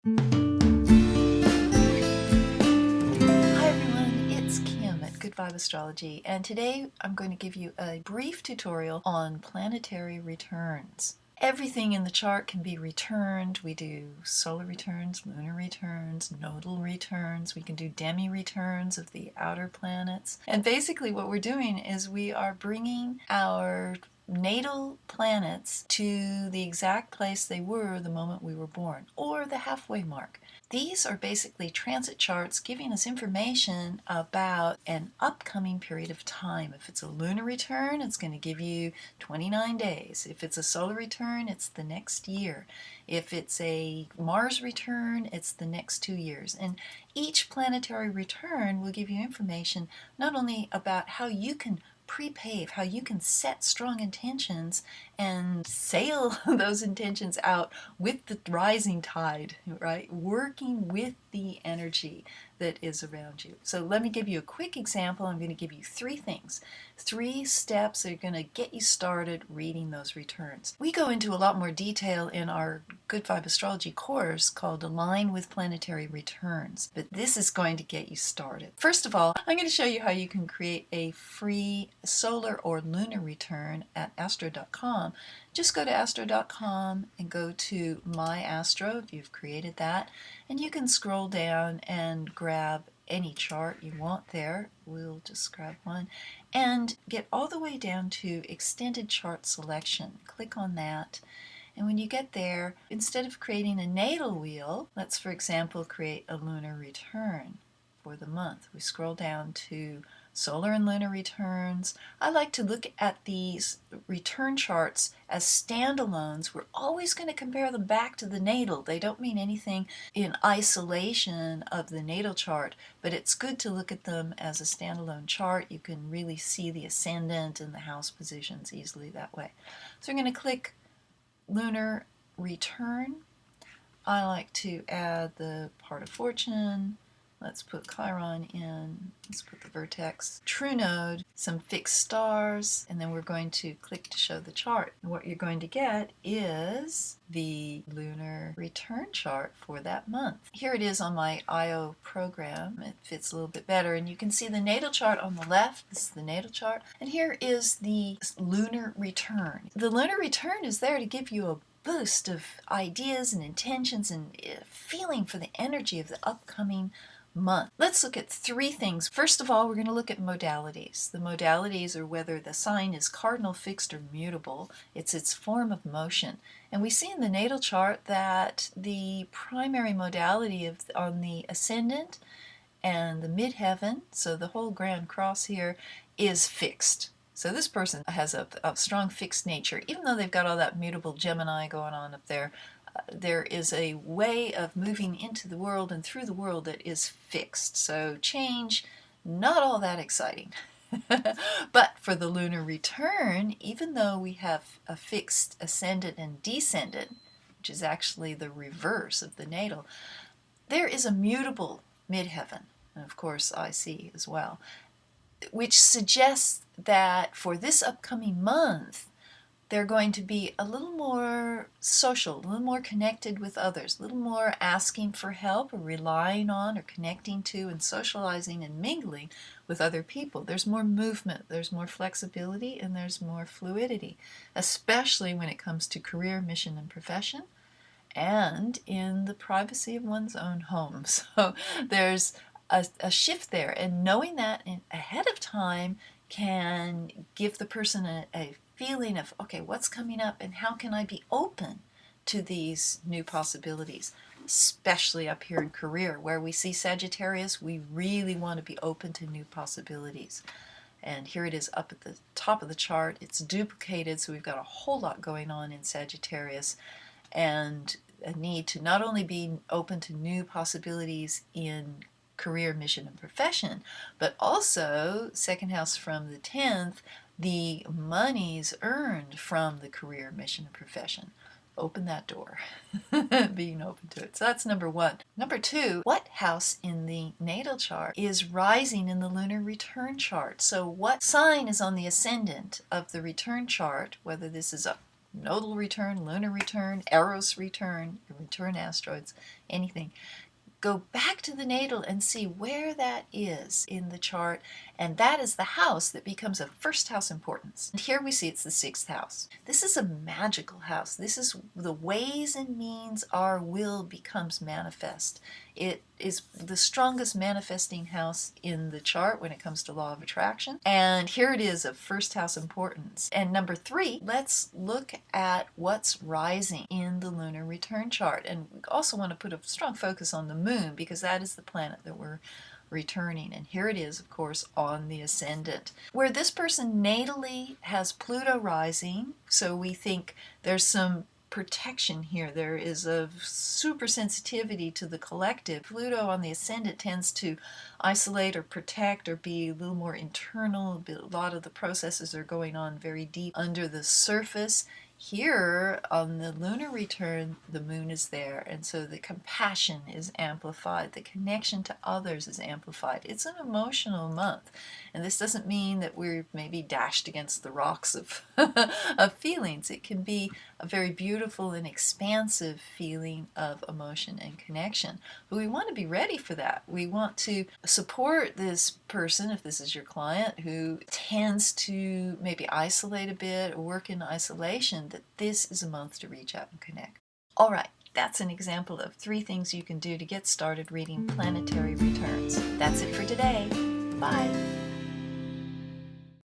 Hi everyone, it's Kim at Good Vibe Astrology, and today I'm going to give you a brief tutorial on planetary returns. Everything in the chart can be returned. We do solar returns, lunar returns, nodal returns. We can do demi-returns of the outer planets. And basically what we're doing is we are bringing our natal planets to the exact place they were the moment we were born, or the halfway mark. These are basically transit charts giving us information about an upcoming period of time. If it's a lunar return, it's going to give you 29 days. If it's a solar return, it's the next year. If it's a Mars return, it's the next 2 years. And each planetary return will give you information not only about how you can prepave, how you can set strong intentions and sail those intentions out with the rising tide, right? Working with the energy that is around you. So let me give you a quick example. I'm going to give you 3 things, 3 steps that are going to get you started reading those returns. We go into a lot more detail in our Good Vibe Astrology course called Align with Planetary Returns, but this is going to get you started. First of all, I'm going to show you how you can create a free solar or lunar return at astro.com. Just go to astro.com and go to My Astro if you've created that, and you can scroll down and grab any chart you want there. We'll just grab one and get all the way down to Extended Chart Selection. Click on that. And when you get there, instead of creating a natal wheel, let's for example create a lunar return for the month. We scroll down to solar and lunar returns. I like to look at these return charts as standalones. We're always going to compare them back to the natal. They don't mean anything in isolation of the natal chart, but it's good to look at them as a standalone chart. You can really see the ascendant and the house positions easily that way. So we're going to click Lunar Return. I like to add the part of fortune. Let's put Chiron in. Let's put the vertex, true node, some fixed stars, and then we're going to click to show the chart. And what you're going to get is the lunar return chart for that month. Here it is on my IO program. It fits a little bit better, and you can see the natal chart on the left. This is the natal chart, and here is the lunar return. The lunar return is there to give you a boost of ideas and intentions and feeling for the energy of the upcoming month. Let's look at 3 things. First of all, we're going to look at modalities. The modalities are whether the sign is cardinal, fixed, or mutable. It's its form of motion. And we see in the natal chart that the primary modality on the ascendant and the midheaven, so the whole grand cross here, is fixed. So this person has a strong fixed nature. Even though they've got all that mutable Gemini going on up there, there is a way of moving into the world and through the world that is fixed. So change, not all that exciting. But for the lunar return, even though we have a fixed ascendant and descendant, which is actually the reverse of the natal, there is a mutable midheaven, and of course IC as well, which suggests that for this upcoming month, they're going to be a little more social, a little more connected with others, a little more asking for help or relying on or connecting to and socializing and mingling with other people. There's more movement, there's more flexibility, and there's more fluidity, especially when it comes to career, mission, and profession, and in the privacy of one's own home. So there's a shift there, and knowing that ahead of time can give the person a feeling of, okay, what's coming up and how can I be open to these new possibilities, especially up here in career where we see Sagittarius. We really want to be open to new possibilities. And here it is up at the top of the chart. It's duplicated, so we've got a whole lot going on in Sagittarius, and a need to not only be open to new possibilities in career, mission, and profession, but also second house from the 10th, the monies earned from the career, mission, and profession. Open that door, being open to it. So that's number 1. Number 2, what house in the natal chart is rising in the lunar return chart? So what sign is on the ascendant of the return chart, whether this is a Nodal return, lunar return, Eros return, return asteroids, anything. Go back to the natal and see where that is in the chart, and that is the house that becomes of first house importance. And here we see it's the sixth house. This is a magical house. This is the ways and means our will becomes manifest. It is the strongest manifesting house in the chart when it comes to law of attraction. And here it is of first house importance. And number 3, let's look at what's rising in the lunar return chart. And we also want to put a strong focus on the moon because that is the planet that we're returning. And here it is, of course, on the ascendant, where this person natally has Pluto rising. So we think there's some protection here. There is a super sensitivity to the collective. Pluto on the ascendant tends to isolate or protect or be a little more internal. A lot of the processes are going on very deep under the surface. Here on the lunar return, the moon is there, and so the compassion is amplified, the connection to others is amplified. It's an emotional month, and this doesn't mean that we're maybe dashed against the rocks of, of feelings. It can be a very beautiful and expansive feeling of emotion and connection, but we want to be ready for that. We want to support this person, if this is your client, who tends to maybe isolate a bit or work in isolation, that this is a month to reach out and connect. All right, that's an example of 3 things you can do to get started reading planetary returns. That's it for today. Bye.